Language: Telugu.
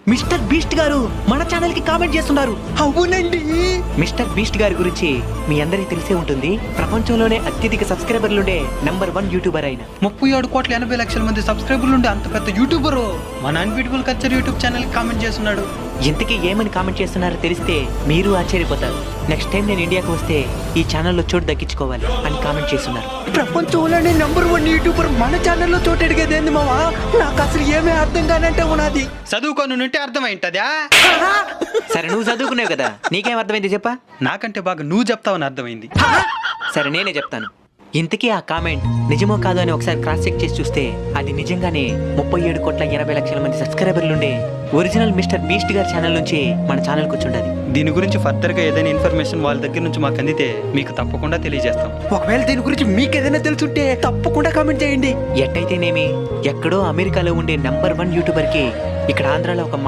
మిస్టర్ బీస్ట్ గారు మన ఛానల్ కి కామెంట్ చేస్తున్నారు. అవునండి. మిస్టర్ బీస్ట్ గారి గురించి మీ అందరికీ తెలిసే ఉంటుంది. ప్రపంచంలోనే అత్యధిక సబ్స్క్రైబర్లుండే నంబర్ 1 యూట్యూబర్ అయిన 37,80,00,000 మంది సబ్స్క్రైబర్లు ఉండే అంత పెద్ద యూట్యూబరు మన అన్బీటబుల్ కల్చర్ యూట్యూబ్ ఛానల్ కి కామెంట్ చేస్తున్నాడు. ఇంతకీ ఏమని కామెంట్ చేస్తున్నారో తెలిస్తే మీరు ఆశ్చర్యపోతారు. నెక్స్ట్ టైం నేను ఇండియాకి వస్తే ఈ ఛానల్లో చోటు దక్కించుకోవాలి అని కామెంట్ చేస్తున్నారు. ప్రపంచంలోనే నంబర్ 1 యూట్యూబర్ మన ఛానల్లో చోటు అడిగేది ఏంది మావా? నాకు అసలు ఏమీ అర్థం కానంటే ఉన్నది. చదువుకొని ఉంటే అర్థమైంటదా? సరే నువ్వు చదువుకునేవు కదా, నీకేం అర్థమైంది చెప్పా? నాకంటే బాగా నువ్వు చెప్తావని అర్థమైంది. సరే నేనే చెప్తాను. ఇంతకీ ఆ కామెంట్ నిజమో కాదో అని ఒకసారి క్రాస్ చెక్ చేసి చూస్తే అది నిజంగానే 37,80,00,000 మంది సబ్స్క్రైబర్లుండే ఒరిజినల్ మిస్టర్ బీస్ట్ గారి ఛానల్ నుంచి మన ఛానల్కి వచ్చి ఉండదు. దీని గురించి ఫర్దర్ గా ఏదైనా ఇన్ఫర్మేషన్ వాళ్ళ దగ్గర నుంచి మాకు అందితే మీకు తప్పకుండా తెలియజేస్తాం. ఒకవేళ దీని గురించి మీకు ఏదైనా తెలుసుంటే తప్పకుండా కామెంట్ చేయండి. ఎట్టయితేనేమి ఎక్కడో అమెరికాలో ఉండే నంబర్ 1 యూట్యూబర్ కి ఇక్కడ ఆంధ్రాలో ఒక